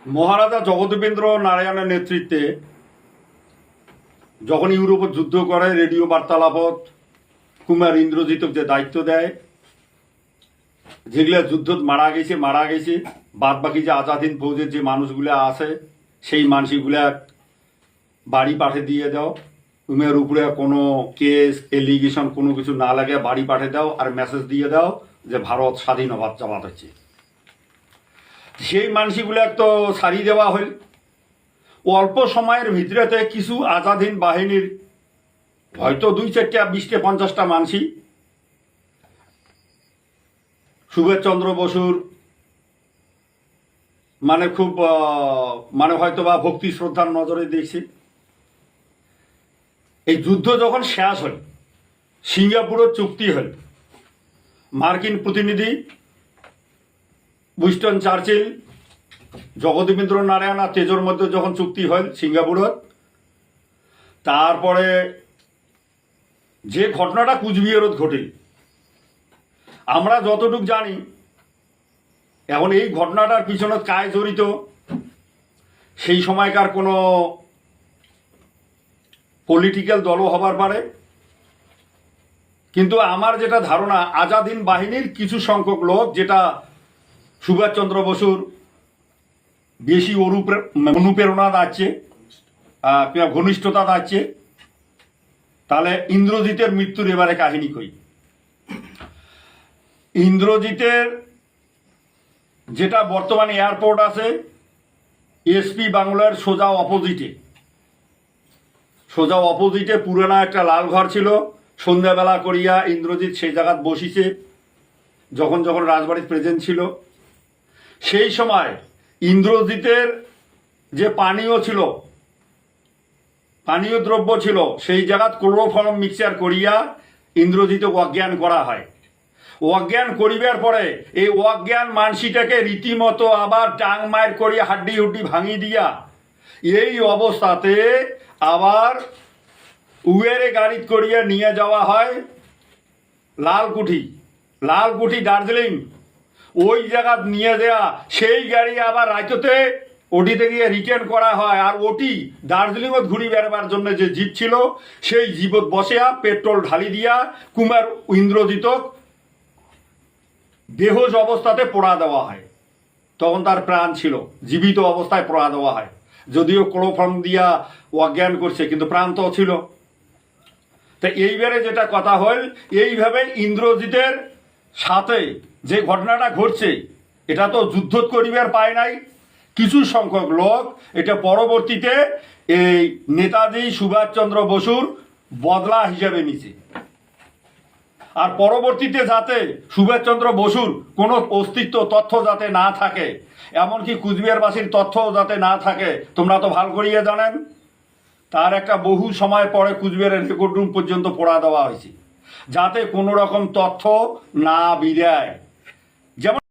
মহারাজা জগদেবেন্দ্র নারায়ণের নেতৃত্বে যখন ইউরোপে যুদ্ধ করে রেডিও বার্তালাপত কুমার ইন্দ্রজিৎক যে দায়িত্ব দেয়, যেগুলা যুদ্ধত মারা গেছে বাদ বাকি যে আজাদিন ফৌজের যে মানুষগুলা আছে সেই মানুষগুলা বাড়ি পাঠিয়ে দিয়ে দাও, উমের উপরে কোনো কেস এলিগেশন কোনো কিছু না লাগে বাড়ি পাঠিয়ে দাও আর মেসেজ দিয়ে দাও যে ভারত স্বাধীন হবার জামাত হচ্ছে। সেই মানুষগুলা তো ছাড়িয়ে দেওয়া হল। অল্প সময়ের ভিতরেতে কিছু আজাদিন বাহিনীর হয়তো 2-4টা 20টা 50টা মানসি সুভাষচন্দ্র বসুর মানে খুব মানে হয়তো বা ভক্তি শ্রদ্ধার নজরে দেখছি। এই যুদ্ধ যখন শেষ হল, সিঙ্গাপুরের চুক্তি হল, মার্কিন প্রতিনিধি উইনস্টন চার্চিল জগদেবেন্দ্র নারায়ণ আর তেজোর মধ্যে যখন চুক্তি হল সিঙ্গাপুরের, তারপরে যে ঘটনাটা কুচবিহারত ঘটিল আমরা যতটুকু জানি, এখন এই ঘটনাটার পিছনে কায় জড়িত সেই সময়কার কোনো পলিটিক্যাল দলও হবার পারে, কিন্তু আমার যেটা ধারণা আজাদিন বাহিনীর কিছু সংখ্যক লোক যেটা সুভাষচন্দ্র বসুর বেশি অনুপ্রেরণা যাচ্ছে, ঘনিষ্ঠতা যাচ্ছে। তাহলে ইন্দ্রজিতের মৃত্যুর এবারে কাহিনী কই। ইন্দ্রজিতের যেটা বর্তমানে এয়ারপোর্ট আছে এসপি বাংলার সোজা অপোজিটে পুরানা একটা লাল ঘর ছিল। সন্ধ্যাবেলা করিয়া ইন্দ্রজিৎ সেই জায়গাত বসিছে যখন যখন রাজবাড়ির প্রেজেন্ট ছিল। সেই সময় ইন্দ্রজিতের যে পানীয় দ্রব্য ছিল সেই জায়গাত ক্লোরোফর্ম মিক্সচার করিয়া ইন্দ্রজিৎ অজ্ঞান করা হয়। অজ্ঞান করিবার পরে এই অজ্ঞান মানসিটাকে রীতিমতো আবার টাং মায়ের করিয়া হাড্ডি হুড্ডি ভাঙি দিয়া এই অবস্থাতে আবার উয়েরে গাড়ি করিয়া নিয়ে যাওয়া হয় লালকুঠি দার্জিলিং। ওই জায়গা নিয়ে দেয়া সেই গাড়ি আবার রাজ্যতে ওটিতে গিয়ে রিটার্ন করা হয়। আর ওটি দার্জিলিংত ঘুরি বেড়াবার জন্য যে জিপ ছিল সেই জিপত বসিয়া পেট্রোল ঢালি দিয়া কুমার ইন্দ্রজিৎক বেহোশ অবস্থাতে পোড়া দেওয়া হয়। তখন তার প্রাণ ছিল, জীবিত অবস্থায় পোড়া দেওয়া হয়। যদিও ক্লোরোফর্ম দিয়া অজ্ঞান করছে কিন্তু প্রাণ তো ছিল। তা এইবারে যেটা কথা হল, এইভাবে ইন্দ্রজিতের সাথে যে ঘটনাটা ঘটছে এটা তো যুদ্ধ করিবার পায় নাই। কিছু সংখ্যক লোক এটা পরবর্তীতে এই নেতাজি সুভাষচন্দ্র বসুর বদলা হিসাবে নিছে। আর পরবর্তীতে যাতে সুভাষচন্দ্র বসুর কোনো অস্তিত্ব তথ্য যাতে না থাকে, এমনকি কুচবিহারবাসীর তথ্য যাতে না থাকে, তোমরা তো ভাল করিয়া জানেন, তার একটা বহু সময় পরে কুচবিহারের রেকর্ড রুম পর্যন্ত পড়া দেওয়া হয়েছে যাতে কোনো রকম তথ্য না বিদায়। যেমন